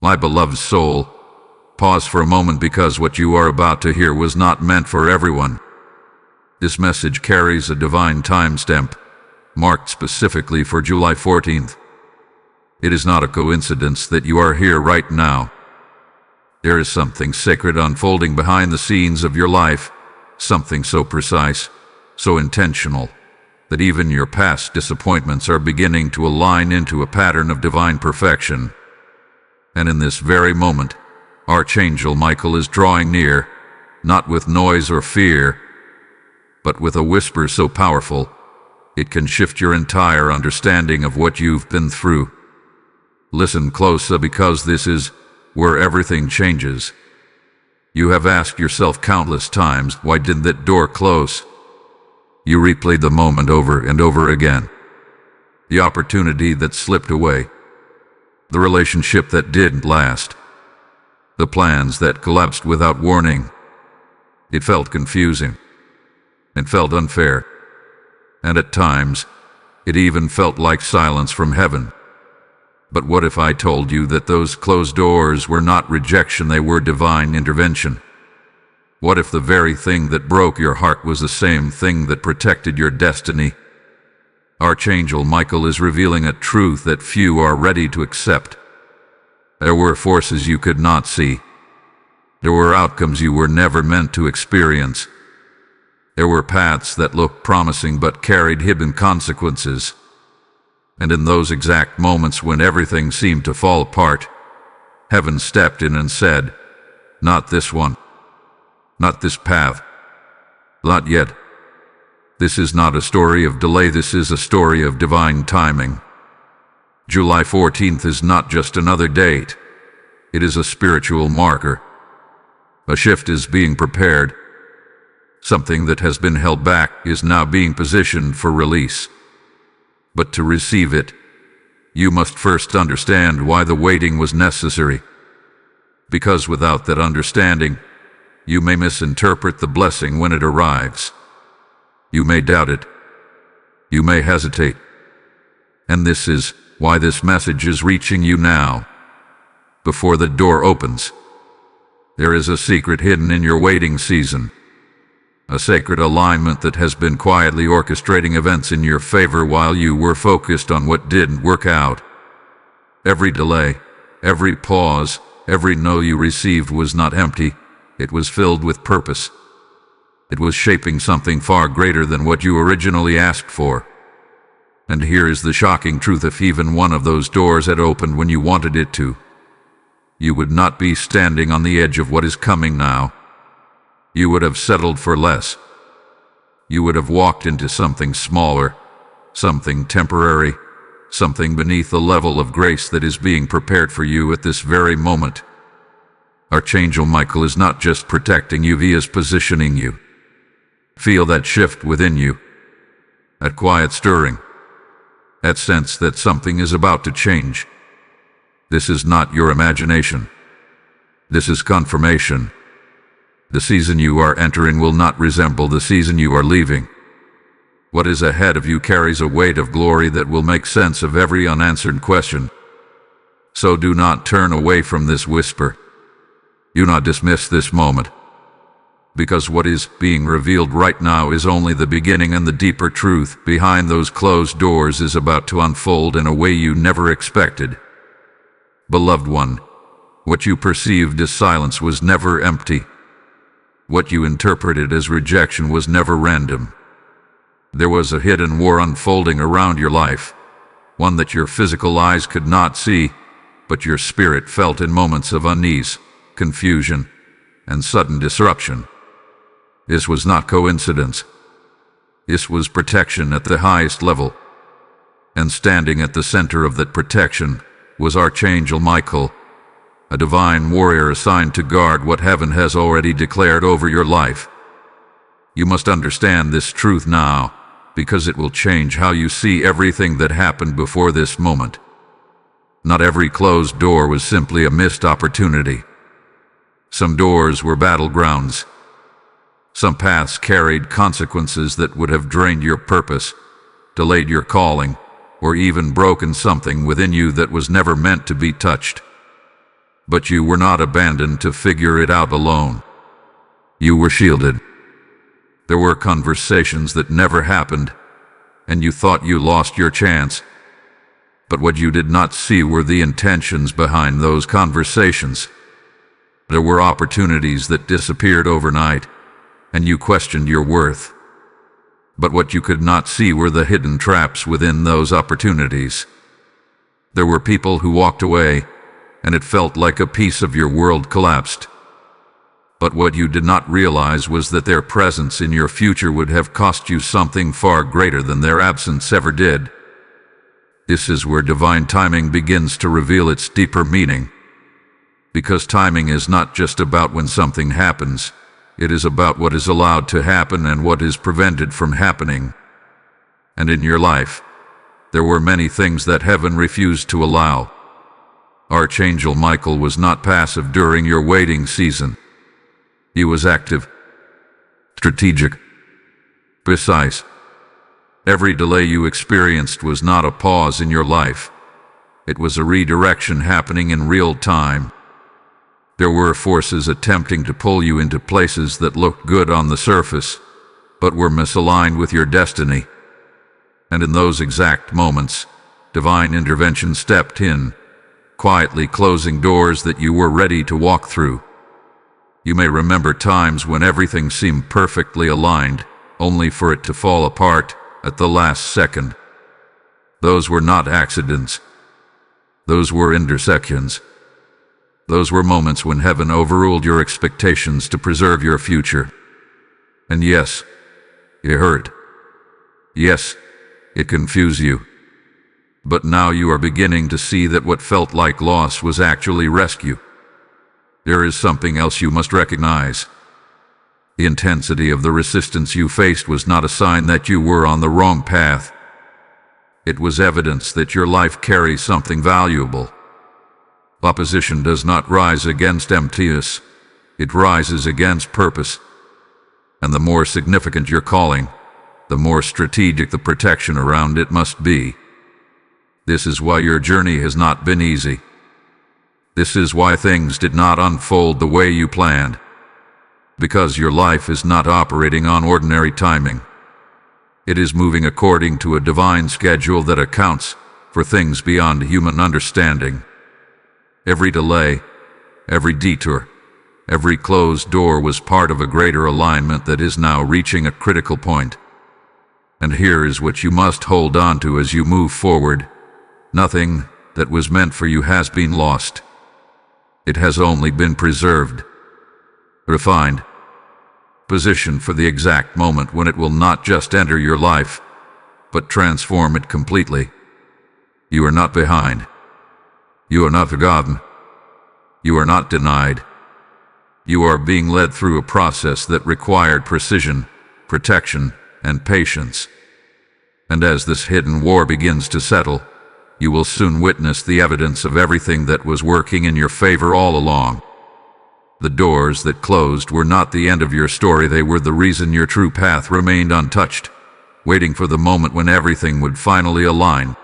My beloved soul, pause for a moment because what you are about to hear was not meant for everyone. This message carries a divine timestamp, marked specifically for July 14th. It is not a coincidence that you are here right now. There is something sacred unfolding behind the scenes of your life, something so precise, so intentional, that even your past disappointments are beginning to align into a pattern of divine perfection. And in this very moment, Archangel Michael is drawing near, not with noise or fear, but with a whisper so powerful, it can shift your entire understanding of what you've been through. Listen closely, because this is where everything changes. You have asked yourself countless times, why didn't that door close? You replayed the moment over and over again. The opportunity that slipped away. The relationship that didn't last. The plans that collapsed without warning. It felt confusing. It felt unfair. And at times, it even felt like silence from heaven. But what if I told you that those closed doors were not rejection, they were divine intervention? What if the very thing that broke your heart was the same thing that protected your destiny? Archangel Michael is revealing a truth that few are ready to accept. There were forces you could not see. There were outcomes you were never meant to experience. There were paths that looked promising but carried hidden consequences. And in those exact moments when everything seemed to fall apart, heaven stepped in and said, "Not this one. Not this path. Not yet." This is not a story of delay, this is a story of divine timing. July 14th is not just another date. It is a spiritual marker. A shift is being prepared. Something that has been held back is now being positioned for release. But to receive it, you must first understand why the waiting was necessary. Because without that understanding, you may misinterpret the blessing when it arrives. You may doubt it. You may hesitate. And this is why this message is reaching you now. Before the door opens, there is a secret hidden in your waiting season. A sacred alignment that has been quietly orchestrating events in your favor while you were focused on what didn't work out. Every delay, every pause, every no you received was not empty. It was filled with purpose. It was shaping something far greater than what you originally asked for. And here is the shocking truth: if even one of those doors had opened when you wanted it to, you would not be standing on the edge of what is coming now. You would have settled for less. You would have walked into something smaller, something temporary, something beneath the level of grace that is being prepared for you at this very moment. Archangel Michael is not just protecting you, he is positioning you. Feel that shift within you, that quiet stirring, that sense that something is about to change. This is not your imagination. This is confirmation. The season you are entering will not resemble the season you are leaving. What is ahead of you carries a weight of glory that will make sense of every unanswered question. So do not turn away from this whisper. Do not dismiss this moment. Because what is being revealed right now is only the beginning, and the deeper truth behind those closed doors is about to unfold in a way you never expected. Beloved one, what you perceived as silence was never empty. What you interpreted as rejection was never random. There was a hidden war unfolding around your life, one that your physical eyes could not see, but your spirit felt in moments of unease, confusion, and sudden disruption. This was not coincidence. This was protection at the highest level. And standing at the center of that protection was Archangel Michael, a divine warrior assigned to guard what heaven has already declared over your life. You must understand this truth now, because it will change how you see everything that happened before this moment. Not every closed door was simply a missed opportunity. Some doors were battlegrounds. Some paths carried consequences that would have drained your purpose, delayed your calling, or even broken something within you that was never meant to be touched. But you were not abandoned to figure it out alone. You were shielded. There were conversations that never happened, and you thought you lost your chance. But what you did not see were the intentions behind those conversations. There were opportunities that disappeared overnight, and you questioned your worth. But what you could not see were the hidden traps within those opportunities. There were people who walked away, and it felt like a piece of your world collapsed. But what you did not realize was that their presence in your future would have cost you something far greater than their absence ever did. This is where divine timing begins to reveal its deeper meaning. Because timing is not just about when something happens, it is about what is allowed to happen and what is prevented from happening. And in your life, there were many things that heaven refused to allow. Archangel Michael was not passive during your waiting season. He was active, strategic, precise. Every delay you experienced was not a pause in your life. It was a redirection happening in real time. There were forces attempting to pull you into places that looked good on the surface, but were misaligned with your destiny. And in those exact moments, divine intervention stepped in, quietly closing doors that you were ready to walk through. You may remember times when everything seemed perfectly aligned, only for it to fall apart at the last second. Those were not accidents. Those were intersections. Those were moments when heaven overruled your expectations to preserve your future. And yes, it hurt. Yes, it confused you. But now you are beginning to see that what felt like loss was actually rescue. There is something else you must recognize. The intensity of the resistance you faced was not a sign that you were on the wrong path. It was evidence that your life carries something valuable. Opposition does not rise against emptiness. It rises against purpose. And the more significant your calling, the more strategic the protection around it must be. This is why your journey has not been easy. This is why things did not unfold the way you planned. Because your life is not operating on ordinary timing. It is moving according to a divine schedule that accounts for things beyond human understanding. Every delay, every detour, every closed door was part of a greater alignment that is now reaching a critical point. And here is what you must hold on to as you move forward. Nothing that was meant for you has been lost. It has only been preserved, refined, positioned for the exact moment when it will not just enter your life, but transform it completely. You are not behind. You are not forgotten. You are not denied. You are being led through a process that required precision, protection, and patience. And as this hidden war begins to settle, you will soon witness the evidence of everything that was working in your favor all along. The doors that closed were not the end of your story, they were the reason your true path remained untouched, waiting for the moment when everything would finally align.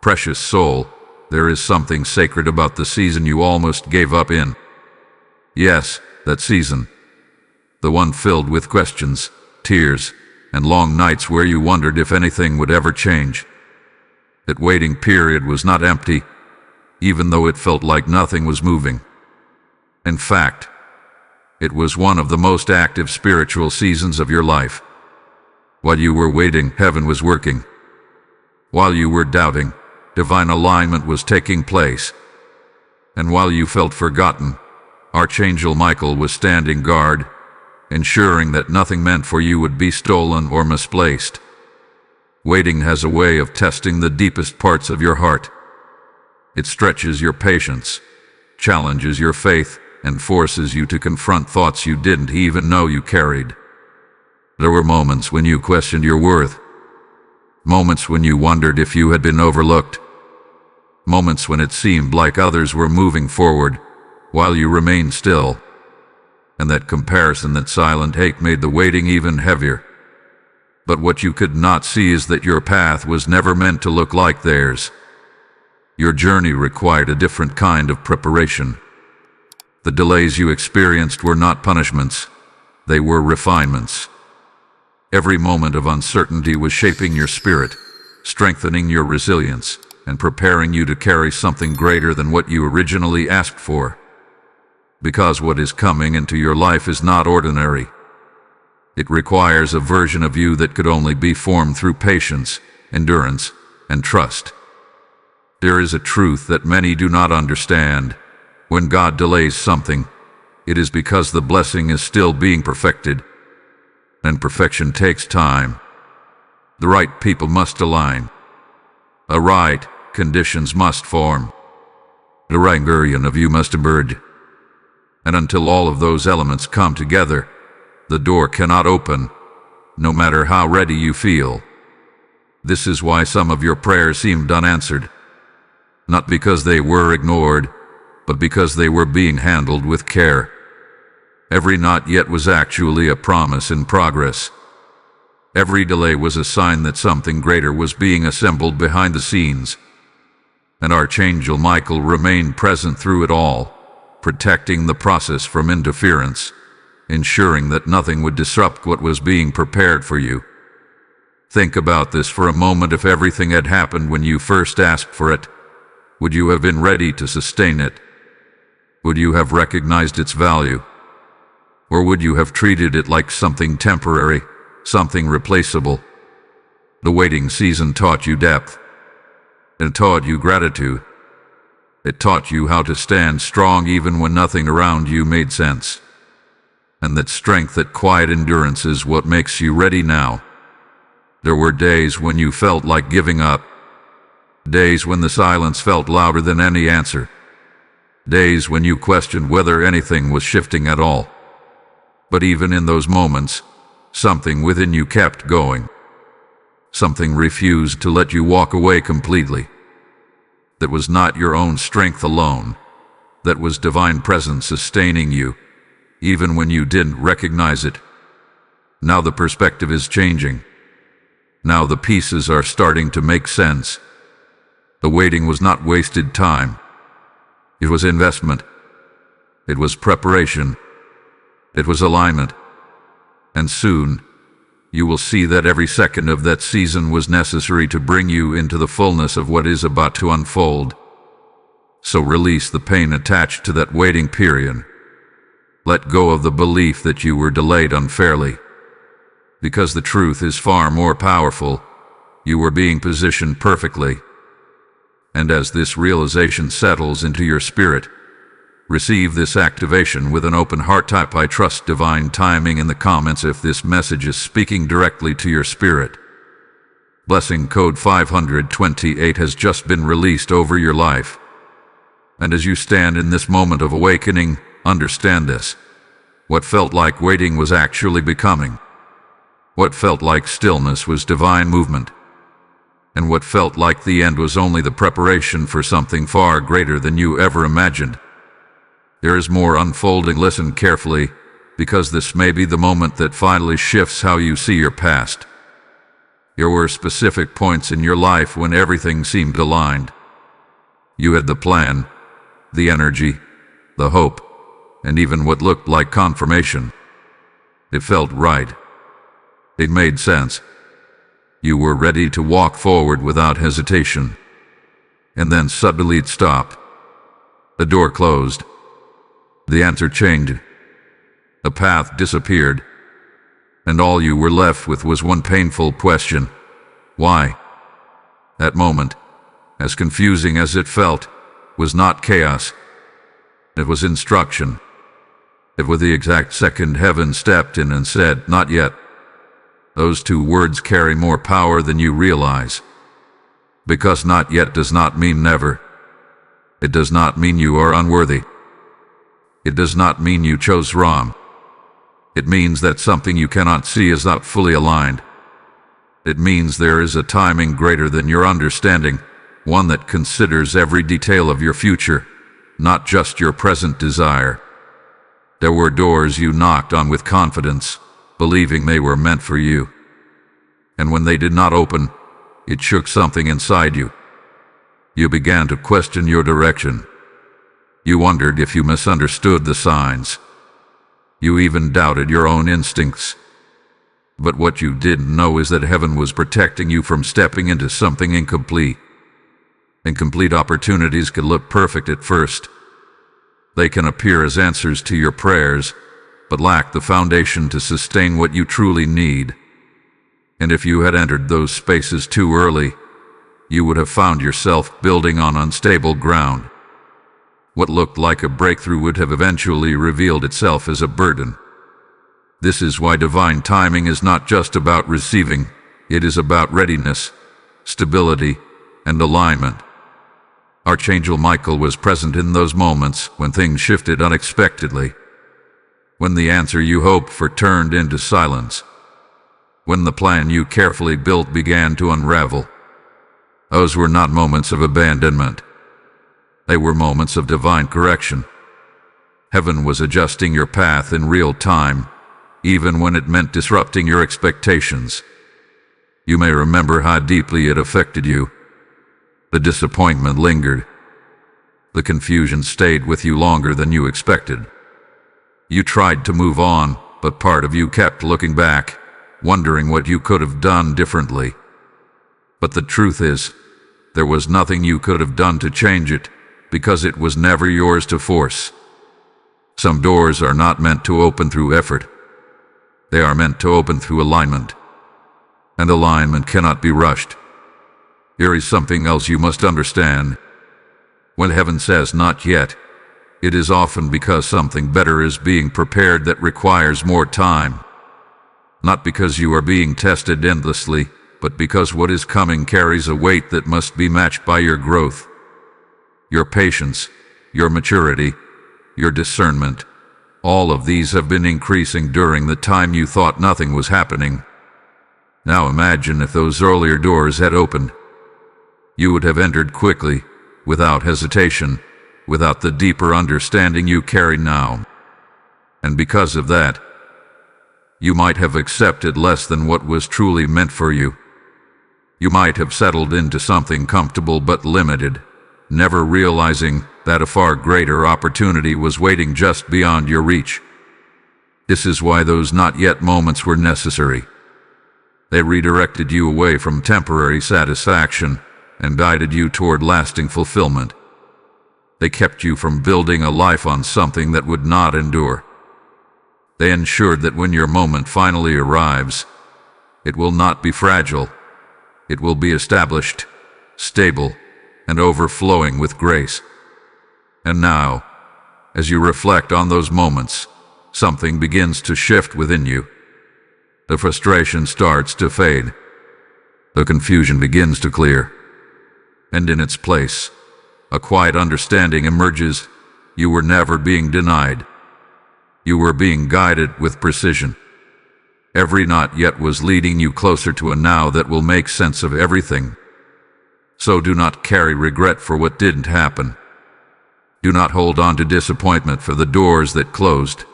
Precious soul, there is something sacred about the season you almost gave up in. Yes, that season. The one filled with questions, tears, and long nights where you wondered if anything would ever change. That waiting period was not empty, even though it felt like nothing was moving. In fact, it was one of the most active spiritual seasons of your life. While you were waiting, heaven was working. While you were doubting, divine alignment was taking place. And while you felt forgotten, Archangel Michael was standing guard, ensuring that nothing meant for you would be stolen or misplaced. Waiting has a way of testing the deepest parts of your heart. It stretches your patience, challenges your faith, and forces you to confront thoughts you didn't even know you carried. There were moments when you questioned your worth. Moments when you wondered if you had been overlooked. Moments when it seemed like others were moving forward, while you remained still. And that comparison, that silent hate, made the waiting even heavier. But what you could not see is that your path was never meant to look like theirs. Your journey required a different kind of preparation. The delays you experienced were not punishments, they were refinements. Every moment of uncertainty was shaping your spirit, strengthening your resilience, and preparing you to carry something greater than what you originally asked for. Because what is coming into your life is not ordinary. It requires a version of you that could only be formed through patience, endurance, and trust. There is a truth that many do not understand. When God delays something, it is because the blessing is still being perfected, and perfection takes time. The right people must align. The right conditions must form. The right version of you must emerge. And until all of those elements come together, the door cannot open, no matter how ready you feel. This is why some of your prayers seemed unanswered. Not because they were ignored, but because they were being handled with care. Every not yet was actually a promise in progress. Every delay was a sign that something greater was being assembled behind the scenes. And Archangel Michael remained present through it all, protecting the process from interference, ensuring that nothing would disrupt what was being prepared for you. Think about this for a moment. If everything had happened when you first asked for it, would you have been ready to sustain it? Would you have recognized its value? Or would you have treated it like something temporary, something replaceable? The waiting season taught you depth. It taught you gratitude. It taught you how to stand strong even when nothing around you made sense. And that strength, that quiet endurance is what makes you ready now. There were days when you felt like giving up. Days when the silence felt louder than any answer. Days when you questioned whether anything was shifting at all. But even in those moments, something within you kept going. Something refused to let you walk away completely. That was not your own strength alone. That was divine presence sustaining you, even when you didn't recognize it. Now the perspective is changing. Now the pieces are starting to make sense. The waiting was not wasted time. It was investment. It was preparation. It was alignment. And soon, you will see that every second of that season was necessary to bring you into the fullness of what is about to unfold. So release the pain attached to that waiting period. Let go of the belief that you were delayed unfairly. Because the truth is far more powerful. You were being positioned perfectly. And as this realization settles into your spirit, receive this activation with an open heart. Type "I trust divine timing" in the comments if this message is speaking directly to your spirit. Blessing code 528 has just been released over your life. And as you stand in this moment of awakening, understand this. What felt like waiting was actually becoming. What felt like stillness was divine movement. And what felt like the end was only the preparation for something far greater than you ever imagined. There is more unfolding. Listen carefully, because this may be the moment that finally shifts how you see your past. There were specific points in your life when everything seemed aligned. You had the plan, the energy, the hope, and even what looked like confirmation. It felt right. It made sense. You were ready to walk forward without hesitation. And then suddenly it stopped. The door closed. The answer changed. The path disappeared. And all you were left with was one painful question. Why? That moment, as confusing as it felt, was not chaos. It was instruction. It was the exact second heaven stepped in and said, "Not yet." Those two words carry more power than you realize. Because not yet does not mean never. It does not mean you are unworthy. It does not mean you chose wrong. It means that something you cannot see is not fully aligned. It means there is a timing greater than your understanding, one that considers every detail of your future, not just your present desire. There were doors you knocked on with confidence, believing they were meant for you. And when they did not open, it shook something inside you. You began to question your direction. You wondered if you misunderstood the signs. You even doubted your own instincts. But what you didn't know is that heaven was protecting you from stepping into something incomplete. Incomplete opportunities can look perfect at first. They can appear as answers to your prayers, but lack the foundation to sustain what you truly need. And if you had entered those spaces too early, you would have found yourself building on unstable ground. What looked like a breakthrough would have eventually revealed itself as a burden. This is why divine timing is not just about receiving, it is about readiness, stability, and alignment. Archangel Michael was present in those moments when things shifted unexpectedly. When the answer you hoped for turned into silence. When the plan you carefully built began to unravel. Those were not moments of abandonment. They were moments of divine correction. Heaven was adjusting your path in real time, even when it meant disrupting your expectations. You may remember how deeply it affected you. The disappointment lingered. The confusion stayed with you longer than you expected. You tried to move on, but part of you kept looking back, wondering what you could have done differently. But the truth is, there was nothing you could have done to change it, because it was never yours to force. Some doors are not meant to open through effort. They are meant to open through alignment. And alignment cannot be rushed. Here is something else you must understand. When heaven says not yet, it is often because something better is being prepared that requires more time. Not because you are being tested endlessly, but because what is coming carries a weight that must be matched by your growth. Your patience, your maturity, your discernment, all of these have been increasing during the time you thought nothing was happening. Now imagine if those earlier doors had opened. You would have entered quickly, without hesitation, without the deeper understanding you carry now. And because of that, you might have accepted less than what was truly meant for you. You might have settled into something comfortable but limited, never realizing that a far greater opportunity was waiting just beyond your reach. This is why those not yet moments were necessary. They redirected you away from temporary satisfaction and guided you toward lasting fulfillment. They kept you from building a life on something that would not endure. They ensured that when your moment finally arrives, it will not be fragile. It will be established, stable, and overflowing with grace. And now, as you reflect on those moments, something begins to shift within you. The frustration starts to fade. The confusion begins to clear. And in its place, a quiet understanding emerges. You were never being denied. You were being guided with precision. Every not yet was leading you closer to a now that will make sense of everything. So do not carry regret for what didn't happen. Do not hold on to disappointment for the doors that closed.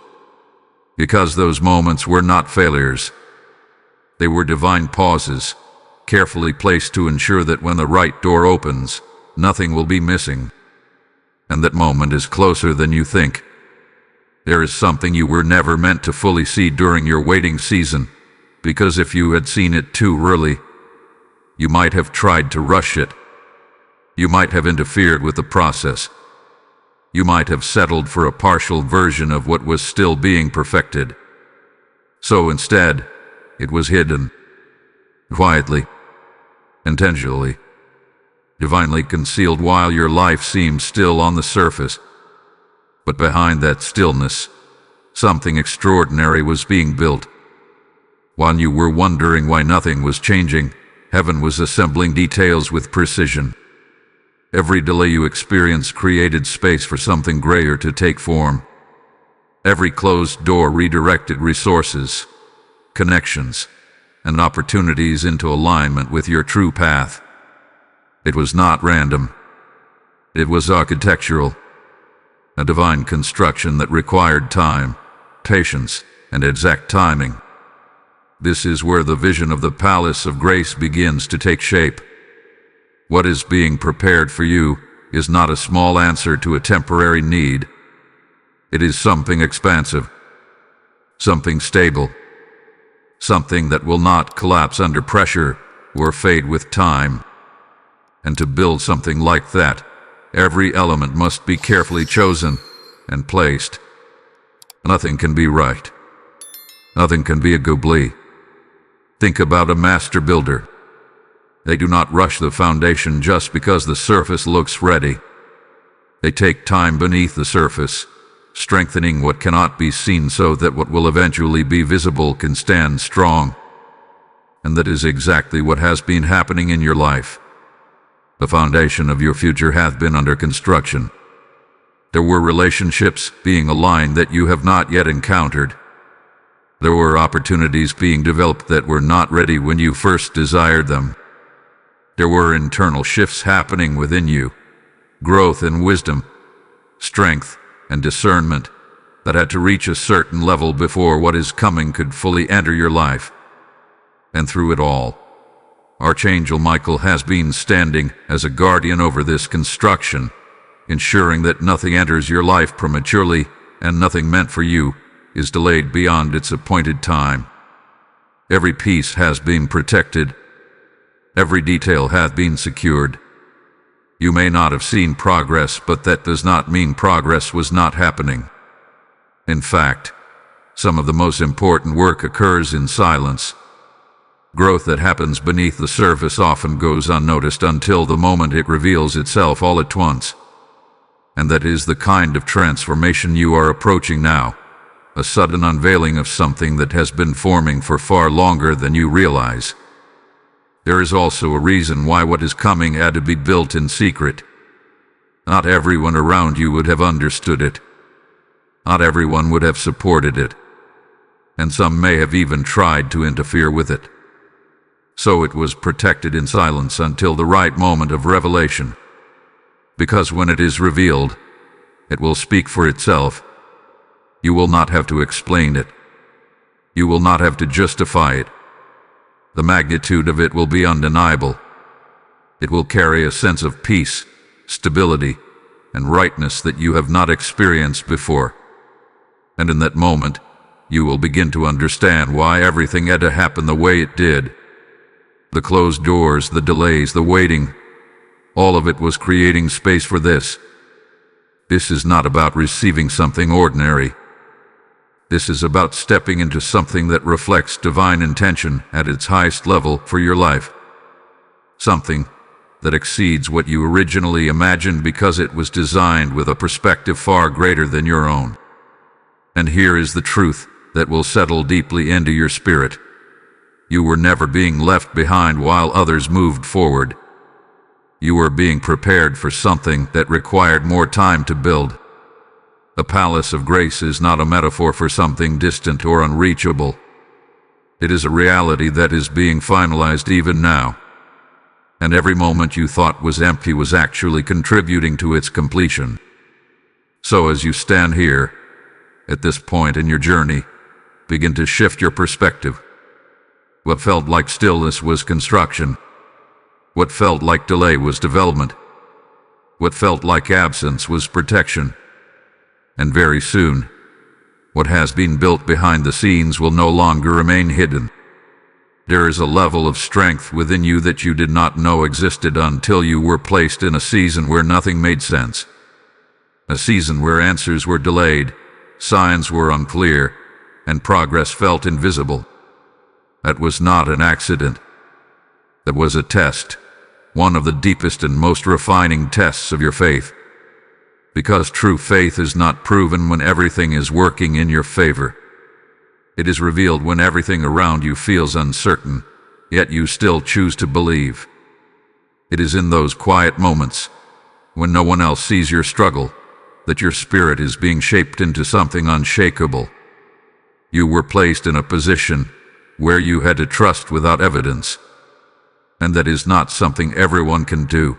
Because those moments were not failures. They were divine pauses, carefully placed to ensure that when the right door opens, nothing will be missing. And that moment is closer than you think. There is something you were never meant to fully see during your waiting season, because if you had seen it too early, you might have tried to rush it. You might have interfered with the process. You might have settled for a partial version of what was still being perfected. So instead, it was hidden, quietly, intentionally, divinely concealed while your life seemed still on the surface. But behind that stillness, something extraordinary was being built. While you were wondering why nothing was changing, heaven was assembling details with precision. Every delay you experienced created space for something greater to take form. Every closed door redirected resources, connections, and opportunities into alignment with your true path. It was not random. It was architectural, a divine construction that required time, patience, and exact timing. This is where the vision of the palace of grace begins to take shape. What is being prepared for you is not a small answer to a temporary need. It is something expansive, something stable, something that will not collapse under pressure or fade with time. And to build something like that, every element must be carefully chosen and placed. Nothing can be right. Nothing can be a goobly. Think about a master builder. They do not rush the foundation just because the surface looks ready. They take time beneath the surface, strengthening what cannot be seen so that what will eventually be visible can stand strong. And that is exactly what has been happening in your life. The foundation of your future hath been under construction. There were relationships being aligned that you have not yet encountered. There were opportunities being developed that were not ready when you first desired them. There were internal shifts happening within you, growth in wisdom, strength, and discernment that had to reach a certain level before what is coming could fully enter your life. And through it all, Archangel Michael has been standing as a guardian over this construction, ensuring that nothing enters your life prematurely and nothing meant for you is delayed beyond its appointed time. Every piece has been protected. Every detail hath been secured. You may not have seen progress, but that does not mean progress was not happening. In fact, some of the most important work occurs in silence. Growth that happens beneath the surface often goes unnoticed until the moment it reveals itself all at once. And that is the kind of transformation you are approaching now, a sudden unveiling of something that has been forming for far longer than you realize. There is also a reason why what is coming had to be built in secret. Not everyone around you would have understood it. Not everyone would have supported it. And some may have even tried to interfere with it. So it was protected in silence until the right moment of revelation. Because when it is revealed, it will speak for itself. You will not have to explain it. You will not have to justify it. The magnitude of it will be undeniable. It will carry a sense of peace, stability, and rightness that you have not experienced before. And in that moment, you will begin to understand why everything had to happen the way it did. The closed doors, the delays, the waiting, all of it was creating space for this. This is not about receiving something ordinary. This is about stepping into something that reflects divine intention at its highest level for your life. Something that exceeds what you originally imagined because it was designed with a perspective far greater than your own. And here is the truth that will settle deeply into your spirit. You were never being left behind while others moved forward. You were being prepared for something that required more time to build. The palace of grace is not a metaphor for something distant or unreachable. It is a reality that is being finalized even now. And every moment you thought was empty was actually contributing to its completion. So as you stand here, at this point in your journey, begin to shift your perspective. What felt like stillness was construction. What felt like delay was development. What felt like absence was protection. And very soon, what has been built behind the scenes will no longer remain hidden. There is a level of strength within you that you did not know existed until you were placed in a season where nothing made sense. A season where answers were delayed, signs were unclear, and progress felt invisible. That was not an accident. That was a test, one of the deepest and most refining tests of your faith. Because true faith is not proven when everything is working in your favor. It is revealed when everything around you feels uncertain, yet you still choose to believe. It is in those quiet moments, when no one else sees your struggle, that your spirit is being shaped into something unshakable. You were placed in a position where you had to trust without evidence, and that is not something everyone can do.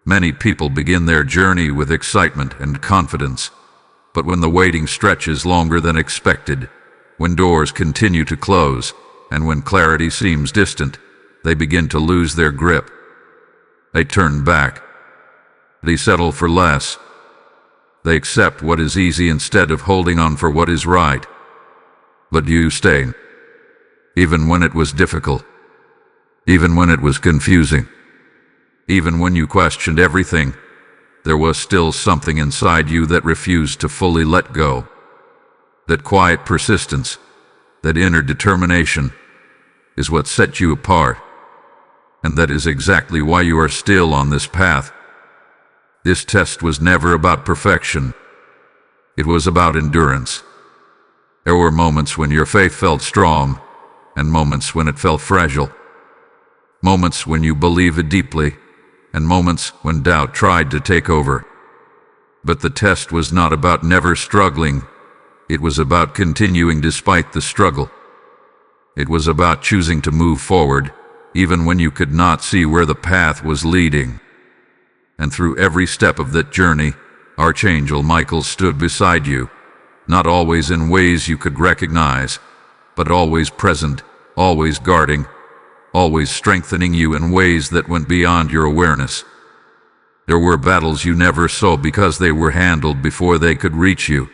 Many people begin their journey with excitement and confidence, but when the waiting stretches longer than expected, when doors continue to close, and when clarity seems distant, they begin to lose their grip. They turn back. They settle for less. They accept what is easy instead of holding on for what is right. But you stay, even when it was difficult, even when it was confusing, even when you questioned everything. There was still something inside you that refused to fully let go. That quiet persistence, that inner determination, is what set you apart. And that is exactly why you are still on this path. This test was never about perfection. It was about endurance. There were moments when your faith felt strong, and moments when it felt fragile. Moments when you believed deeply, and moments when doubt tried to take over. But the test was not about never struggling. It was about continuing despite the struggle. It was about choosing to move forward, even when you could not see where the path was leading. And through every step of that journey, Archangel Michael stood beside you, not always in ways you could recognize, but always present, always guarding, always strengthening you in ways that went beyond your awareness. There were battles you never saw because they were handled before they could reach you.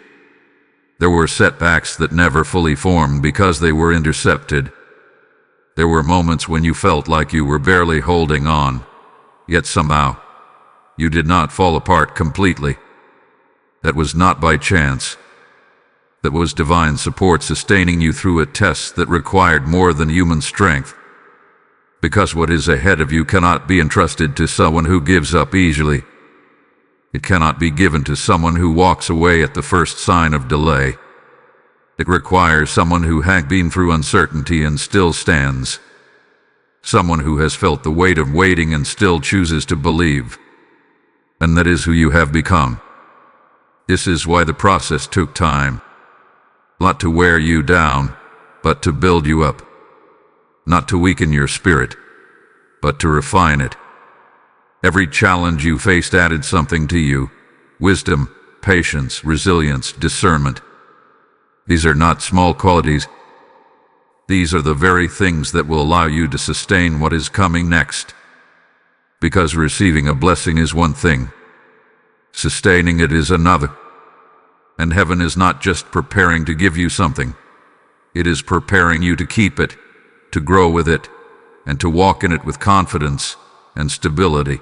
There were setbacks that never fully formed because they were intercepted. There were moments when you felt like you were barely holding on, yet somehow, you did not fall apart completely. That was not by chance. That was divine support sustaining you through a test that required more than human strength. Because what is ahead of you cannot be entrusted to someone who gives up easily. It cannot be given to someone who walks away at the first sign of delay. It requires someone who has been through uncertainty and still stands. Someone who has felt the weight of waiting and still chooses to believe. And that is who you have become. This is why the process took time. Not to wear you down, but to build you up. Not to weaken your spirit, but to refine it. Every challenge you faced added something to you: wisdom, patience, resilience, discernment. These are not small qualities. These are the very things that will allow you to sustain what is coming next. Because receiving a blessing is one thing, sustaining it is another. And heaven is not just preparing to give you something. It is preparing you to keep it, to grow with it, and to walk in it with confidence and stability.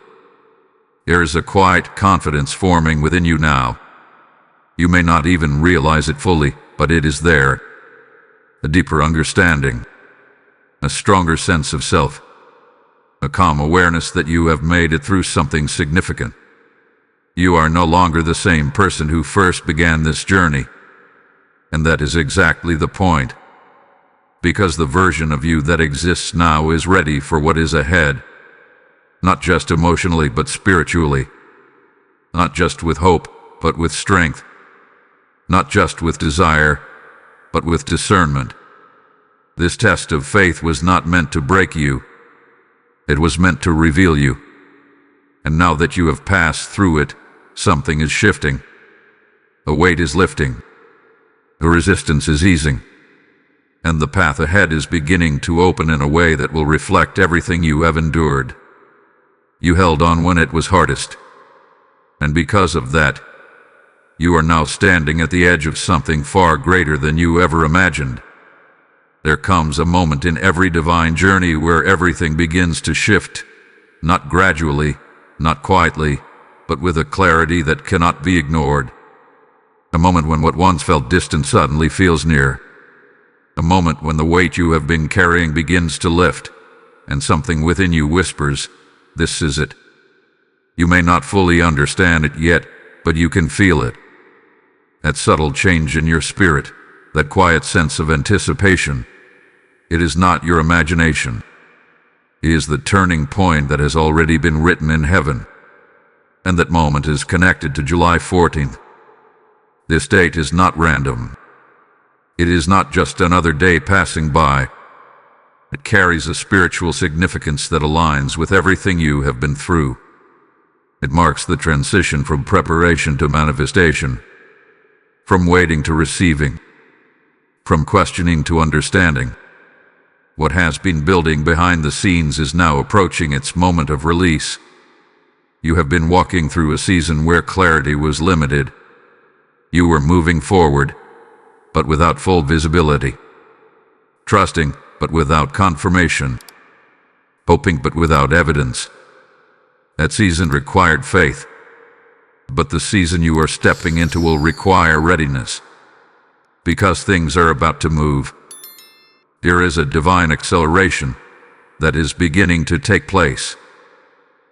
There is a quiet confidence forming within you now. You may not even realize it fully, but it is there. A deeper understanding, a stronger sense of self, a calm awareness that you have made it through something significant. You are no longer the same person who first began this journey. And that is exactly the point. Because the version of you that exists now is ready for what is ahead. Not just emotionally, but spiritually. Not just with hope, but with strength. Not just with desire, but with discernment. This test of faith was not meant to break you. It was meant to reveal you. And now that you have passed through it, something is shifting. A weight is lifting. The resistance is easing. And the path ahead is beginning to open in a way that will reflect everything you have endured. You held on when it was hardest. And because of that, you are now standing at the edge of something far greater than you ever imagined. There comes a moment in every divine journey where everything begins to shift, not gradually, not quietly, but with a clarity that cannot be ignored. A moment when what once felt distant suddenly feels near. A moment when the weight you have been carrying begins to lift, and something within you whispers, "This is it." You may not fully understand it yet, but you can feel it. That subtle change in your spirit, that quiet sense of anticipation. It is not your imagination. It is the turning point that has already been written in heaven. And that moment is connected to July 14th. This date is not random. It is not just another day passing by. It carries a spiritual significance that aligns with everything you have been through. It marks the transition from preparation to manifestation, from waiting to receiving, from questioning to understanding. What has been building behind the scenes is now approaching its moment of release, You have been walking through a season where clarity was limited. You were moving forward, but without full visibility. Trusting, but without confirmation. Hoping, but without evidence. That season required faith. But the season you are stepping into will require readiness. Because things are about to move. There is a divine acceleration that is beginning to take place.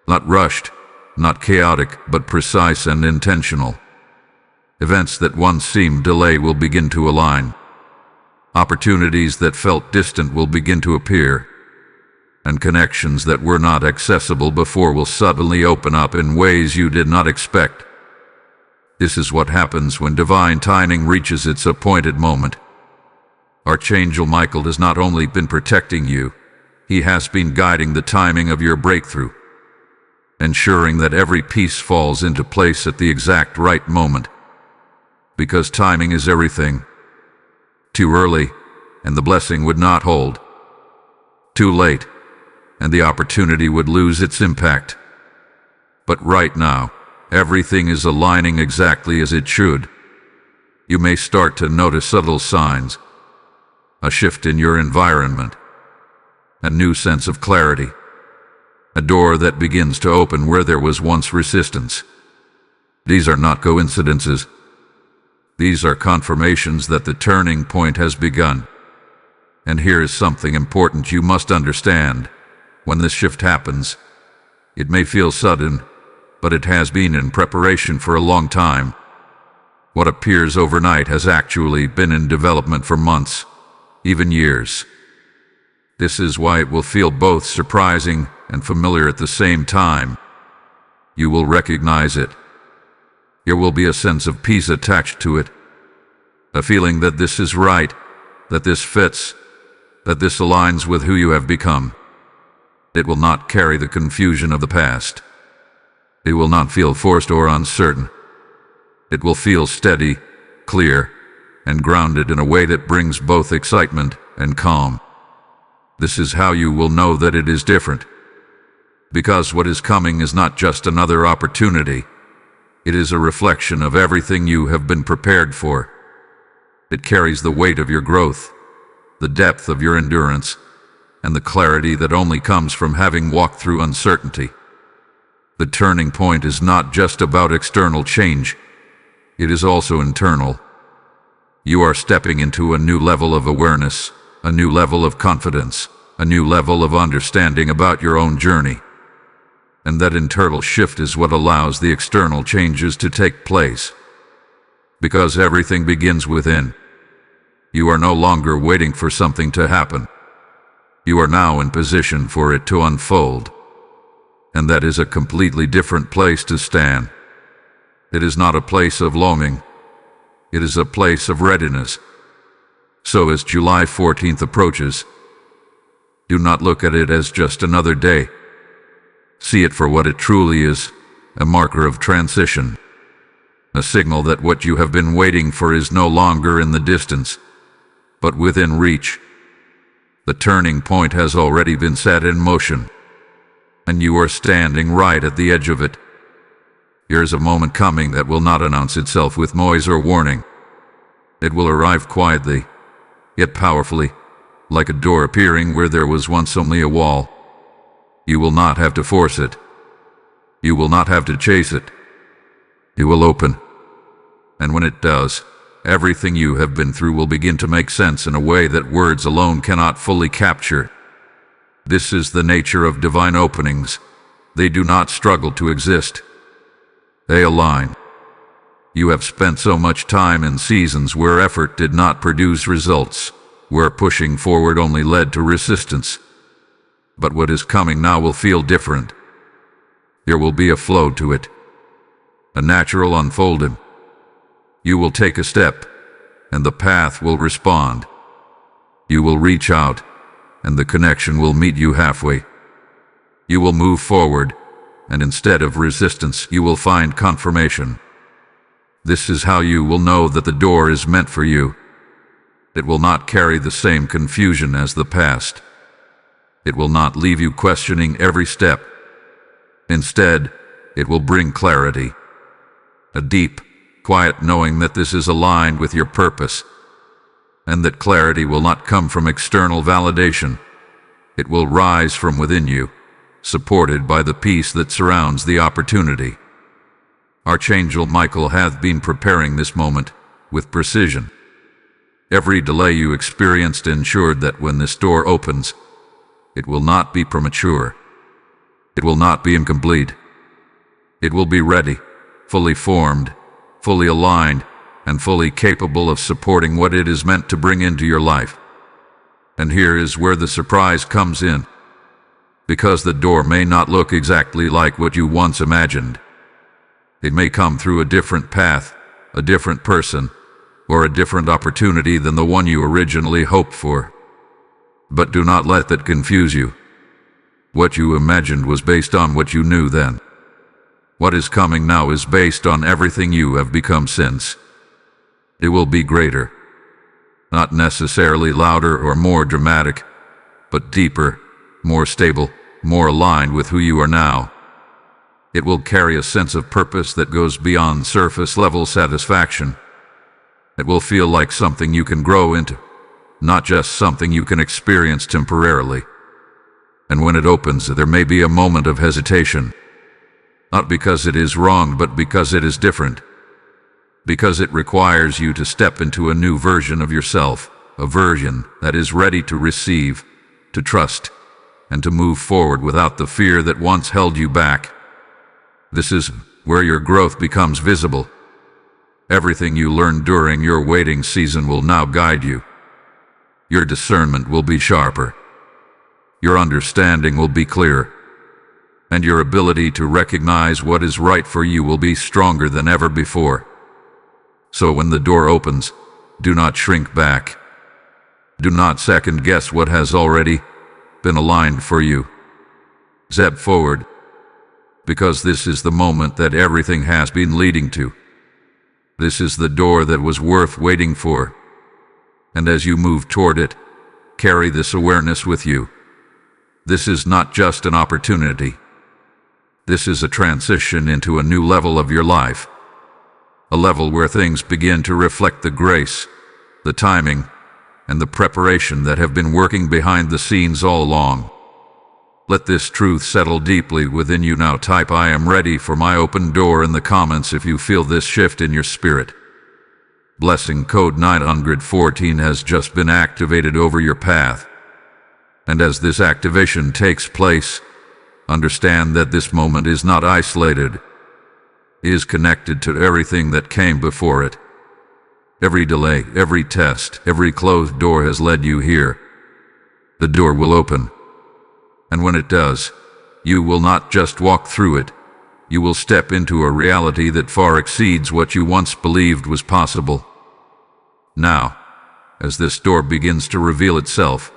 Not rushed, not chaotic, but precise and intentional. Events that once seemed delayed will begin to align. Opportunities that felt distant will begin to appear. And connections that were not accessible before will suddenly open up in ways you did not expect. This is what happens when divine timing reaches its appointed moment. Archangel Michael has not only been protecting you, he has been guiding the timing of your breakthrough, ensuring that every piece falls into place at the exact right moment. Because timing is everything. Too early, and the blessing would not hold. Too late, and the opportunity would lose its impact. But right now, everything is aligning exactly as it should. You may start to notice subtle signs. A shift in your environment. A new sense of clarity. A door that begins to open where there was once resistance. These are not coincidences. These are confirmations that the turning point has begun. And here is something important you must understand. When this shift happens, it may feel sudden, but it has been in preparation for a long time. What appears overnight has actually been in development for months, even years. This is why it will feel both surprising and familiar at the same time. You will recognize it. There will be a sense of peace attached to it. A feeling that this is right, that this fits, that this aligns with who you have become. It will not carry the confusion of the past. It will not feel forced or uncertain. It will feel steady, clear, and grounded in a way that brings both excitement and calm. This is how you will know that it is different. Because what is coming is not just another opportunity. It is a reflection of everything you have been prepared for. It carries the weight of your growth, the depth of your endurance, and the clarity that only comes from having walked through uncertainty. The turning point is not just about external change. It is also internal. You are stepping into a new level of awareness, a new level of confidence, a new level of understanding about your own journey. And that internal shift is what allows the external changes to take place. Because everything begins within. You are no longer waiting for something to happen. You are now in position for it to unfold. And that is a completely different place to stand. It is not a place of longing. It is a place of readiness. So as July 14th approaches, do not look at it as just another day. See it for what it truly is, a marker of transition. A signal that what you have been waiting for is no longer in the distance, but within reach. The turning point has already been set in motion, and you are standing right at the edge of it. There is a moment coming that will not announce itself with noise or warning. It will arrive quietly, yet powerfully, like a door appearing where there was once only a wall. You will not have to force it. You will not have to chase it. It will open. And when it does, everything you have been through will begin to make sense in a way that words alone cannot fully capture. This is the nature of divine openings. They do not struggle to exist. They align. You have spent so much time in seasons where effort did not produce results, where pushing forward only led to resistance. But what is coming now will feel different. There will be a flow to it, a natural unfolding. You will take a step, and the path will respond. You will reach out, and the connection will meet you halfway. You will move forward, and instead of resistance, you will find confirmation. This is how you will know that the door is meant for you. It will not carry the same confusion as the past. It will not leave you questioning every step. Instead, it will bring clarity. A deep, quiet knowing that this is aligned with your purpose, and that clarity will not come from external validation. It will rise from within you, supported by the peace that surrounds the opportunity. Archangel Michael hath been preparing this moment with precision. Every delay you experienced ensured that when this door opens, it will not be premature. It will not be incomplete. It will be ready, fully formed, fully aligned, and fully capable of supporting what it is meant to bring into your life. And here is where the surprise comes in. Because the door may not look exactly like what you once imagined. It may come through a different path, a different person, or a different opportunity than the one you originally hoped for. But do not let that confuse you. What you imagined was based on what you knew then. What is coming now is based on everything you have become since. It will be greater. Not necessarily louder or more dramatic, but deeper, more stable, more aligned with who you are now. It will carry a sense of purpose that goes beyond surface-level satisfaction. It will feel like something you can grow into, not just something you can experience temporarily. And when it opens, there may be a moment of hesitation. Not because it is wrong, but because it is different. Because it requires you to step into a new version of yourself, a version that is ready to receive, to trust, and to move forward without the fear that once held you back. This is where your growth becomes visible. Everything you learned during your waiting season will now guide you. Your discernment will be sharper. Your understanding will be clearer. And your ability to recognize what is right for you will be stronger than ever before. So when the door opens, do not shrink back. Do not second-guess what has already been aligned for you. Step forward, because this is the moment that everything has been leading to. This is the door that was worth waiting for. And as you move toward it, carry this awareness with you. This is not just an opportunity. This is a transition into a new level of your life. A level where things begin to reflect the grace, the timing, and the preparation that have been working behind the scenes all along. Let this truth settle deeply within you now. Type "I am ready for my open door" in the comments if you feel this shift in your spirit. Blessing code 914 has just been activated over your path. And as this activation takes place, understand that this moment is not isolated. It is connected to everything that came before it. Every delay, every test, every closed door has led you here. The door will open. And when it does, you will not just walk through it. You will step into a reality that far exceeds what you once believed was possible. Now, as this door begins to reveal itself,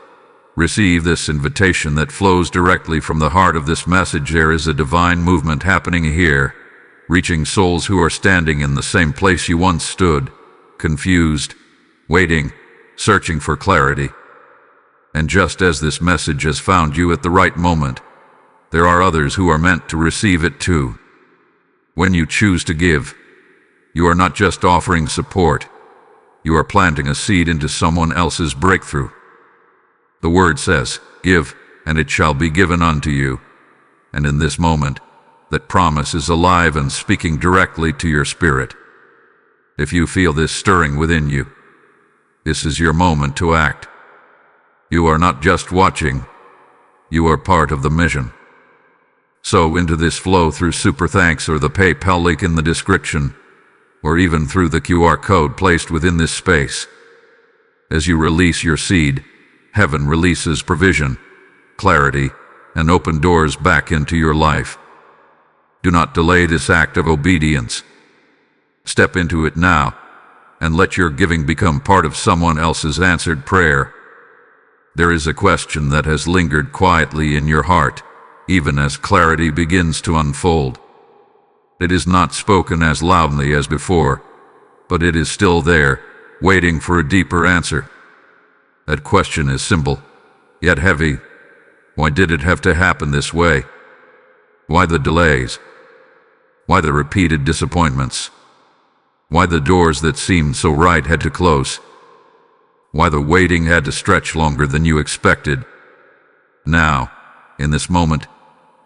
receive this invitation that flows directly from the heart of this message. There is a divine movement happening here, reaching souls who are standing in the same place you once stood, confused, waiting, searching for clarity. And just as this message has found you at the right moment, there are others who are meant to receive it too. When you choose to give, you are not just offering support, you are planting a seed into someone else's breakthrough. The word says, "Give, and it shall be given unto you." And in this moment, that promise is alive and speaking directly to your spirit. If you feel this stirring within you, this is your moment to act. You are not just watching, you are part of the mission. So into this flow through Super Thanks or the PayPal link in the description, or even through the QR code placed within this space. As you release your seed, heaven releases provision, clarity, and open doors back into your life. Do not delay this act of obedience. Step into it now, and let your giving become part of someone else's answered prayer. There is a question that has lingered quietly in your heart, even as clarity begins to unfold. It is not spoken as loudly as before, but it is still there, waiting for a deeper answer. That question is simple, yet heavy. Why did it have to happen this way? Why the delays? Why the repeated disappointments? Why the doors that seemed so right had to close? Why the waiting had to stretch longer than you expected? Now, in this moment,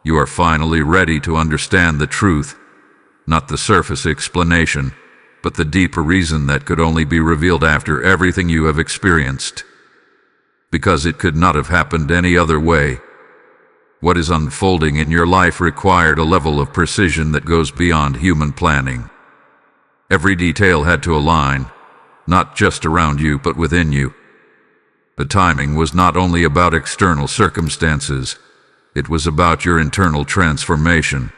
you are finally ready to understand the truth, not the surface explanation, but the deeper reason that could only be revealed after everything you have experienced. Because it could not have happened any other way. What is unfolding in your life required a level of precision that goes beyond human planning. Every detail had to align, not just around you but within you. The timing was not only about external circumstances, it was about your internal transformation.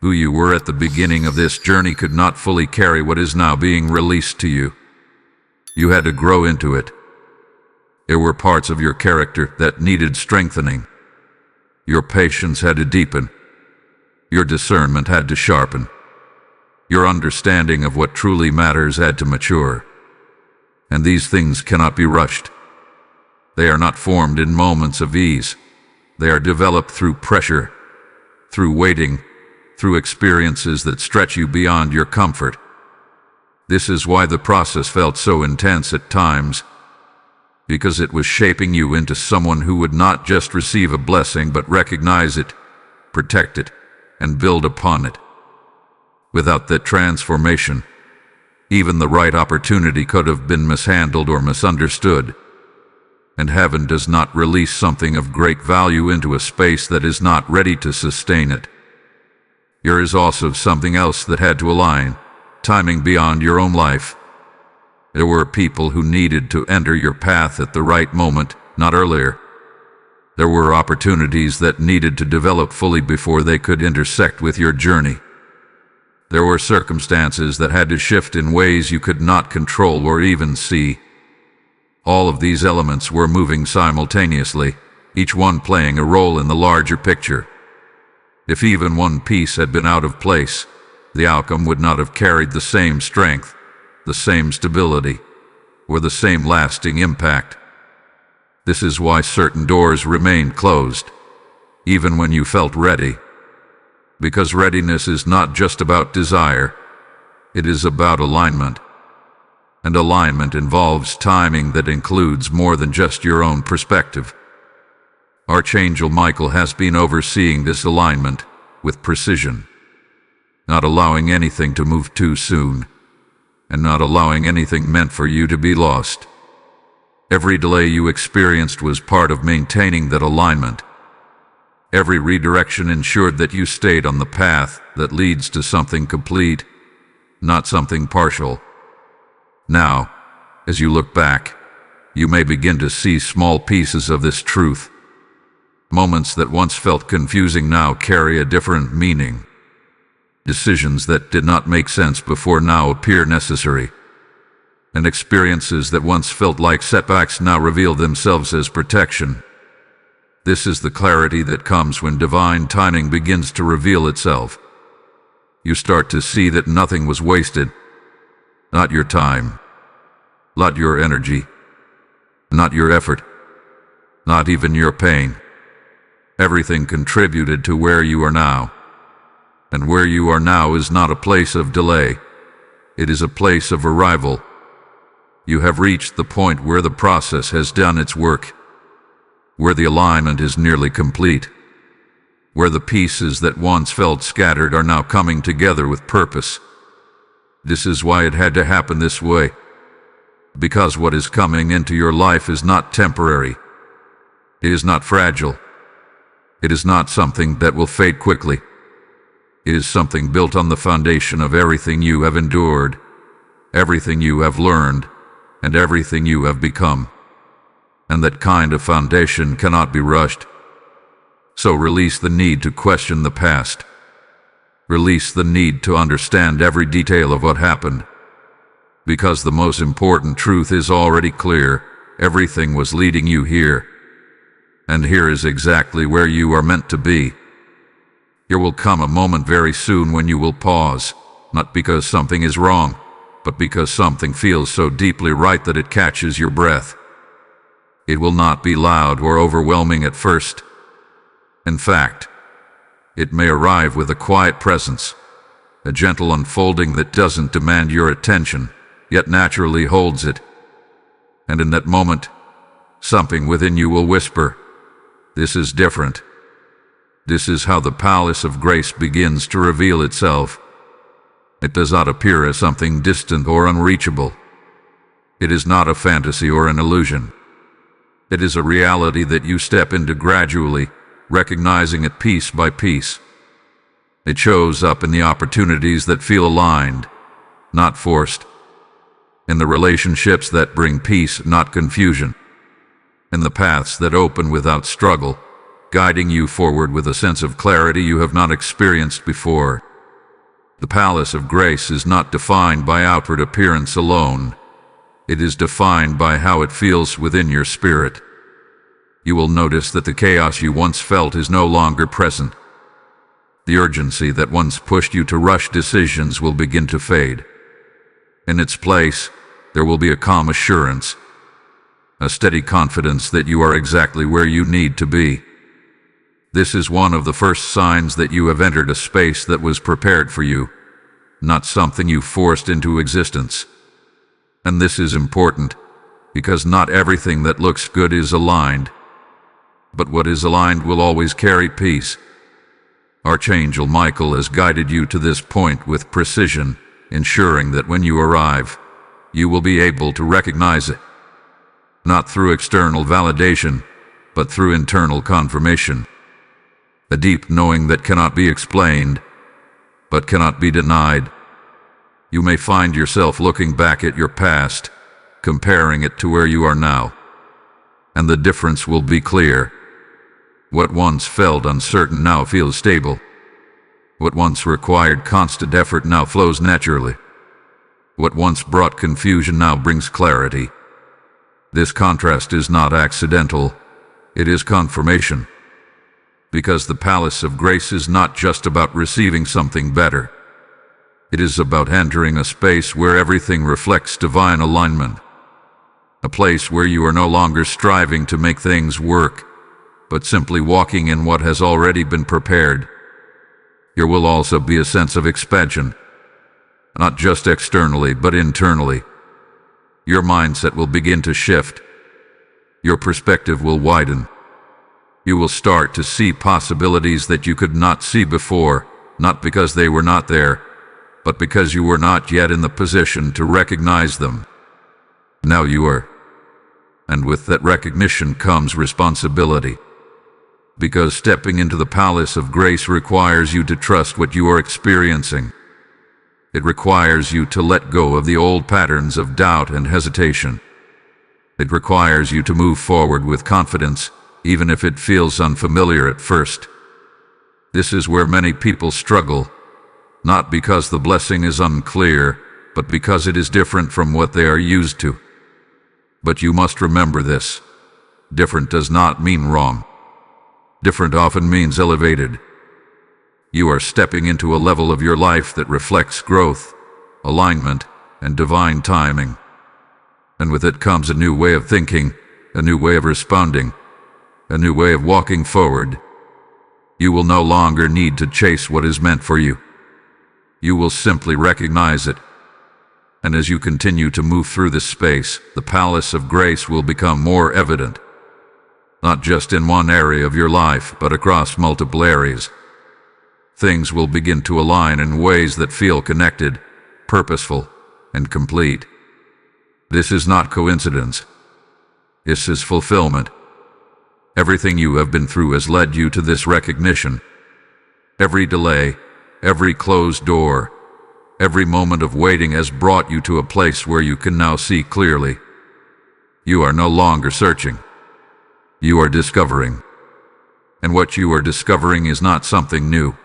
Who you were at the beginning of this journey could not fully carry what is now being released to you. You had to grow into it. There were parts of your character that needed strengthening. Your patience had to deepen. Your discernment had to sharpen. Your understanding of what truly matters had to mature. And these things cannot be rushed. They are not formed in moments of ease. They are developed through pressure, through waiting, through experiences that stretch you beyond your comfort. This is why the process felt so intense at times, because it was shaping you into someone who would not just receive a blessing but recognize it, protect it, and build upon it. Without that transformation, even the right opportunity could have been mishandled or misunderstood. And heaven does not release something of great value into a space that is not ready to sustain it. There is also something else that had to align, timing beyond your own life. There were people who needed to enter your path at the right moment, not earlier. There were opportunities that needed to develop fully before they could intersect with your journey. There were circumstances that had to shift in ways you could not control or even see. All of these elements were moving simultaneously, each one playing a role in the larger picture. If even one piece had been out of place, the outcome would not have carried the same strength, the same stability, or the same lasting impact. This is why certain doors remained closed, even when you felt ready. Because readiness is not just about desire, it is about alignment. And alignment involves timing that includes more than just your own perspective. Archangel Michael has been overseeing this alignment with precision, not allowing anything to move too soon, and not allowing anything meant for you to be lost. Every delay you experienced was part of maintaining that alignment. Every redirection ensured that you stayed on the path that leads to something complete, not something partial. Now, as you look back, you may begin to see small pieces of this truth. Moments that once felt confusing now carry a different meaning. Decisions that did not make sense before now appear necessary. And experiences that once felt like setbacks now reveal themselves as protection. This is the clarity that comes when divine timing begins to reveal itself. You start to see that nothing was wasted. Not your time, not your energy, not your effort, not even your pain. Everything contributed to where you are now. And where you are now is not a place of delay. It is a place of arrival. You have reached the point where the process has done its work, where the alignment is nearly complete, where the pieces that once felt scattered are now coming together with purpose. This is why it had to happen this way. Because what is coming into your life is not temporary. It is not fragile. It is not something that will fade quickly. It is something built on the foundation of everything you have endured, everything you have learned, and everything you have become. And that kind of foundation cannot be rushed. So release the need to question the past. Release the need to understand every detail of what happened. Because the most important truth is already clear. Everything was leading you here. And here is exactly where you are meant to be. There will come a moment very soon when you will pause, not because something is wrong, but because something feels so deeply right that it catches your breath. It will not be loud or overwhelming at first. In fact, it may arrive with a quiet presence, a gentle unfolding that doesn't demand your attention, yet naturally holds it. And in that moment, something within you will whisper, "This is different." This is how the palace of grace begins to reveal itself. It does not appear as something distant or unreachable. It is not a fantasy or an illusion. It is a reality that you step into gradually, recognizing it piece by piece. It shows up in the opportunities that feel aligned, not forced. In the relationships that bring peace, not confusion. In the paths that open without struggle, guiding you forward with a sense of clarity you have not experienced before. The palace of grace is not defined by outward appearance alone. It is defined by how it feels within your spirit. You will notice that the chaos you once felt is no longer present. The urgency that once pushed you to rush decisions will begin to fade. In its place, there will be a calm assurance, a steady confidence that you are exactly where you need to be. This is one of the first signs that you have entered a space that was prepared for you, not something you forced into existence. And this is important, because not everything that looks good is aligned. But what is aligned will always carry peace. Archangel Michael has guided you to this point with precision, ensuring that when you arrive, you will be able to recognize it. Not through external validation, but through internal confirmation. A deep knowing that cannot be explained, but cannot be denied. You may find yourself looking back at your past, comparing it to where you are now. And the difference will be clear. What once felt uncertain now feels stable. What once required constant effort now flows naturally. What once brought confusion now brings clarity. This contrast is not accidental, it is confirmation. Because the palace of grace is not just about receiving something better. It is about entering a space where everything reflects divine alignment. A place where you are no longer striving to make things work, but simply walking in what has already been prepared. There will also be a sense of expansion, not just externally, but internally. Your mindset will begin to shift. Your perspective will widen. You will start to see possibilities that you could not see before, not because they were not there, but because you were not yet in the position to recognize them. Now you are. And with that recognition comes responsibility. Because stepping into the palace of grace requires you to trust what you are experiencing. It requires you to let go of the old patterns of doubt and hesitation. It requires you to move forward with confidence, even if it feels unfamiliar at first. This is where many people struggle, not because the blessing is unclear, but because it is different from what they are used to. But you must remember this. Different does not mean wrong. Different often means elevated. You are stepping into a level of your life that reflects growth, alignment, and divine timing. And with it comes a new way of thinking, a new way of responding, a new way of walking forward. You will no longer need to chase what is meant for you. You will simply recognize it. And as you continue to move through this space, the palace of grace will become more evident. Not just in one area of your life, but across multiple areas. Things will begin to align in ways that feel connected, purposeful, and complete. This is not coincidence. This is fulfillment. Everything you have been through has led you to this recognition. Every delay, every closed door, every moment of waiting has brought you to a place where you can now see clearly. You are no longer searching. You are discovering. And what you are discovering is not something new.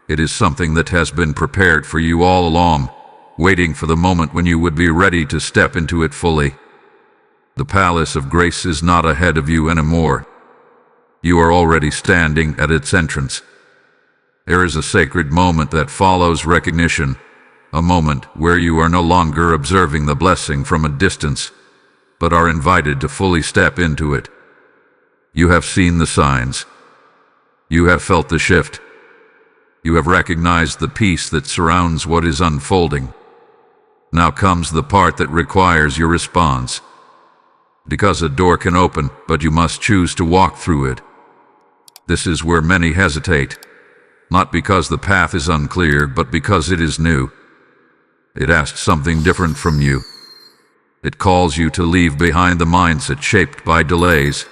It is something that has been prepared for you all along, waiting for the moment when you would be ready to step into it fully. The palace of grace is not ahead of you anymore. You are already standing at its entrance. There is a sacred moment that follows recognition, a moment where you are no longer observing the blessing from a distance, but are invited to fully step into it. You have seen the signs. You have felt the shift. You have recognized the peace that surrounds what is unfolding. Now comes the part that requires your response. Because a door can open, but you must choose to walk through it. This is where many hesitate, not because the path is unclear, but because it is new. It asks something different from you. It calls you to leave behind the mindset shaped by delays,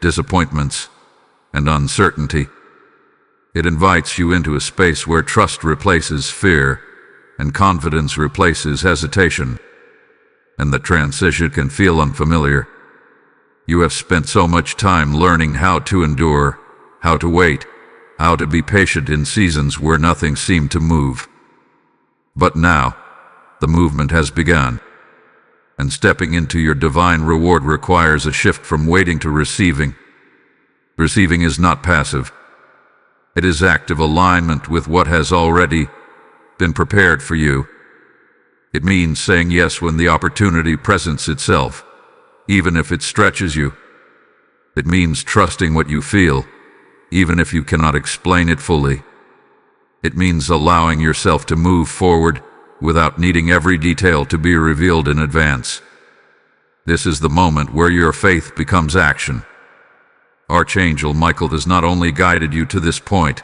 disappointments, and uncertainty. It invites you into a space where trust replaces fear, and confidence replaces hesitation, and the transition can feel unfamiliar. You have spent so much time learning how to endure, how to wait, how to be patient in seasons where nothing seemed to move. But now, the movement has begun, and stepping into your divine reward requires a shift from waiting to receiving. Receiving is not passive. It is active alignment with what has already been prepared for you. It means saying yes when the opportunity presents itself, even if it stretches you. It means trusting what you feel, even if you cannot explain it fully. It means allowing yourself to move forward without needing every detail to be revealed in advance. This is the moment where your faith becomes action. Archangel Michael has not only guided you to this point,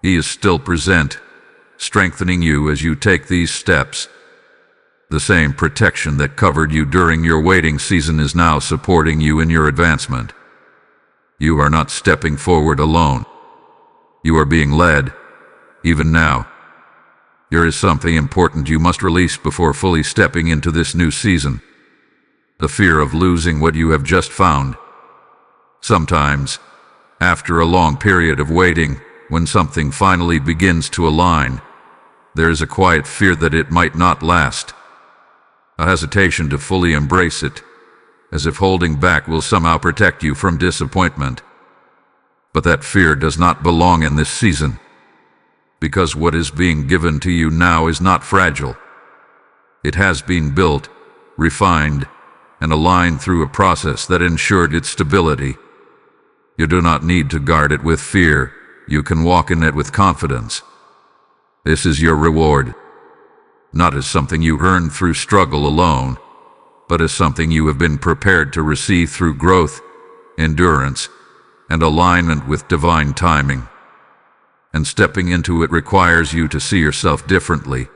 he is still present, strengthening you as you take these steps. The same protection that covered you during your waiting season is now supporting you in your advancement. You are not stepping forward alone. You are being led, even now. There is something important you must release before fully stepping into this new season. The fear of losing what you have just found. Sometimes, after a long period of waiting, when something finally begins to align, there is a quiet fear that it might not last. A hesitation to fully embrace it, as if holding back will somehow protect you from disappointment. But that fear does not belong in this season, because what is being given to you now is not fragile. It has been built, refined, and aligned through a process that ensured its stability. You do not need to guard it with fear. You can walk in it with confidence. This is your reward, not as something you earn through struggle alone, but as something you have been prepared to receive through growth, endurance, and alignment with divine timing. And stepping into it requires you to see yourself differently,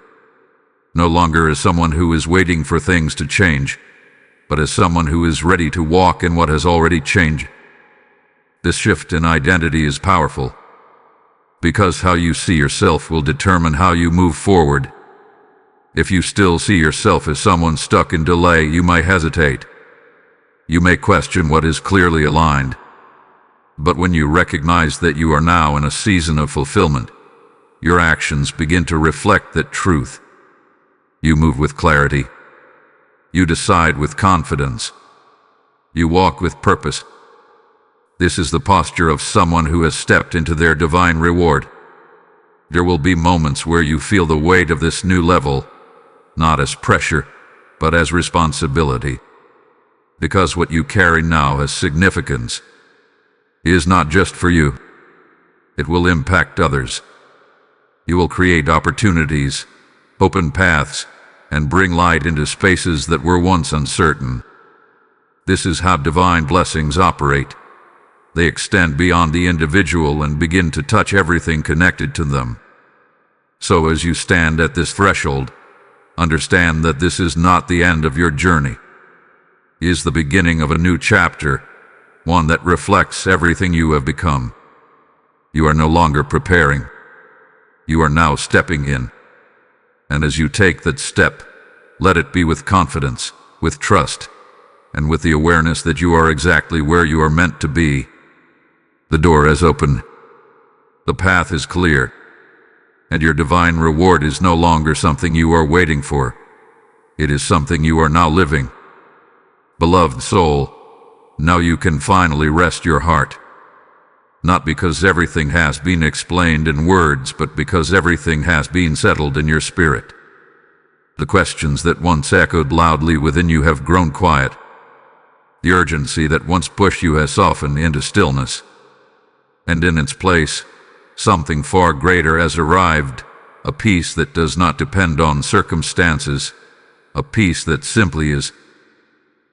no longer as someone who is waiting for things to change, but as someone who is ready to walk in what has already changed. This shift in identity is powerful, because how you see yourself will determine how you move forward. If you still see yourself as someone stuck in delay, you might hesitate. You may question what is clearly aligned. But when you recognize that you are now in a season of fulfillment, your actions begin to reflect that truth. You move with clarity. You decide with confidence. You walk with purpose. This is the posture of someone who has stepped into their divine reward. There will be moments where you feel the weight of this new level, not as pressure, but as responsibility. Because what you carry now has significance. It is not just for you. It will impact others. You will create opportunities, open paths, and bring light into spaces that were once uncertain. This is how divine blessings operate. They extend beyond the individual and begin to touch everything connected to them. So as you stand at this threshold, understand that this is not the end of your journey. It is the beginning of a new chapter, one that reflects everything you have become. You are no longer preparing. You are now stepping in. And as you take that step, let it be with confidence, with trust, and with the awareness that you are exactly where you are meant to be. The door has opened. The path is clear. And your divine reward is no longer something you are waiting for. It is something you are now living. Beloved soul, now you can finally rest your heart. Not because everything has been explained in words, but because everything has been settled in your spirit. The questions that once echoed loudly within you have grown quiet. The urgency that once pushed you has softened into stillness. And in its place Something far greater has arrived, a peace that does not depend on circumstances, a peace that simply is.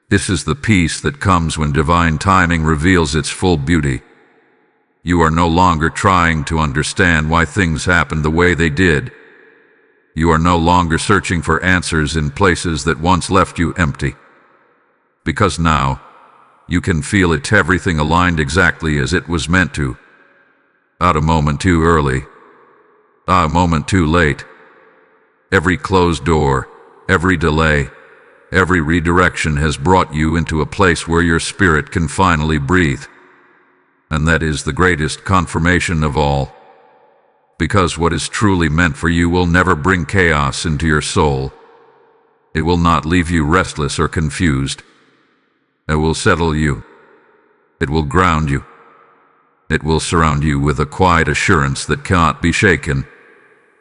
This is the peace that comes when divine timing reveals its full beauty. You are no longer trying to understand why things happened the way they did. You are no longer searching for answers in places that once left you empty. Because now, you can feel it, everything aligned exactly as it was meant to. Not a moment too early, not a moment too late. Every closed door, every delay, every redirection has brought you into a place where your spirit can finally breathe. And that is the greatest confirmation of all. Because what is truly meant for you will never bring chaos into your soul. It will not leave you restless or confused. It will settle you. It will ground you. It will surround you with a quiet assurance that cannot be shaken,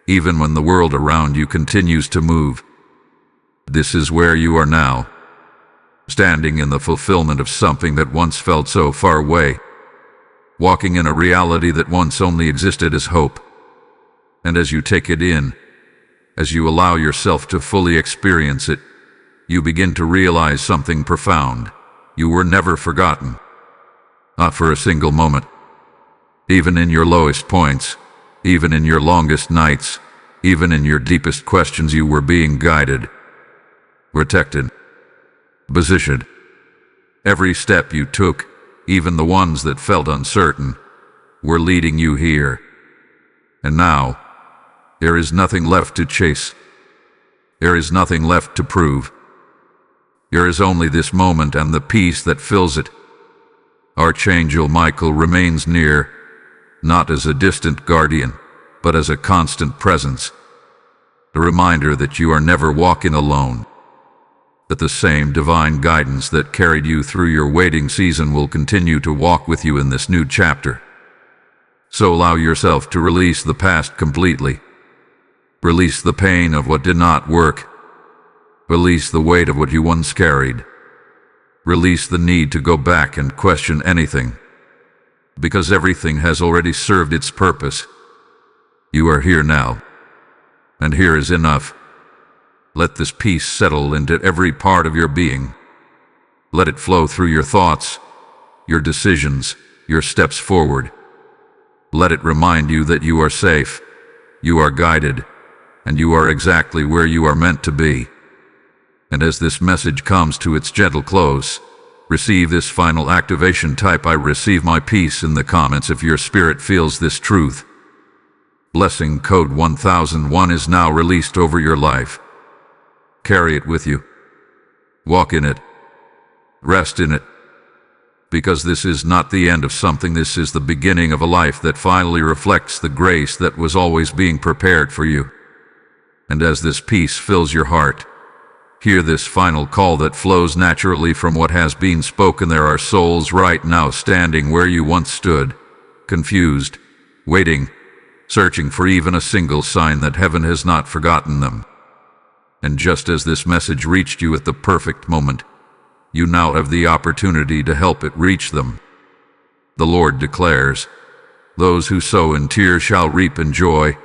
even when the world around you continues to move. This is where you are now, standing in the fulfillment of something that once felt so far away, walking in a reality that once only existed as hope. And as you take it in, as you allow yourself to fully experience it, you begin to realize something profound. You were never forgotten. Not for a single moment. Even in your lowest points, even in your longest nights, even in your deepest questions, you were being guided, protected, positioned. Every step you took, even the ones that felt uncertain, were leading you here. And now, there is nothing left to chase. There is nothing left to prove. There is only this moment and the peace that fills it. Archangel Michael remains near, not as a distant guardian, but as a constant presence. A reminder that you are never walking alone. That the same divine guidance that carried you through your waiting season will continue to walk with you in this new chapter. So allow yourself to release the past completely. Release the pain of what did not work. Release the weight of what you once carried. Release the need to go back and question anything. Because everything has already served its purpose. You are here now. And here is enough. Let this peace settle into every part of your being. Let it flow through your thoughts, your decisions, your steps forward. Let it remind you that you are safe, you are guided, and you are exactly where you are meant to be. And as this message comes to its gentle close, receive this final activation. Type "I receive my peace" in the comments if your spirit feels this truth. Blessing code 1001 is now released over your life. Carry it with you. Walk in it. Rest in it. Because this is not the end of something, this is the beginning of a life that finally reflects the grace that was always being prepared for you. And as this peace fills your heart, hear this final call that flows naturally from what has been spoken. There are souls right now standing where you once stood, confused, waiting, searching for even a single sign that heaven has not forgotten them. And just as this message reached you at the perfect moment, you now have the opportunity to help it reach them. The Lord declares, "Those who sow in tears shall reap in joy."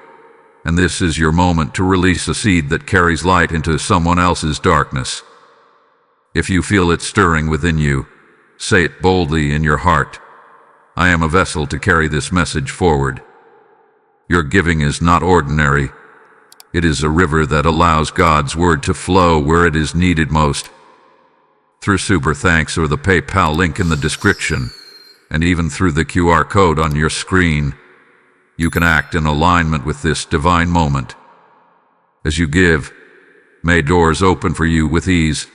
And this is your moment to release a seed that carries light into someone else's darkness. If you feel it stirring within you, say it boldly in your heart. I am a vessel to carry this message forward. Your giving is not ordinary. It is a river that allows God's word to flow where it is needed most. Through Super Thanks or the PayPal link in the description, and even through the QR code on your screen, you can act in alignment with this divine moment. As you give, may doors open for you with ease,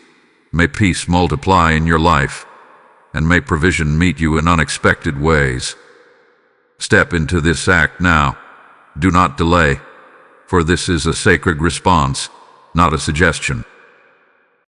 may peace multiply in your life, and may provision meet you in unexpected ways. Step into this act now. Do not delay, for this is a sacred response, not a suggestion.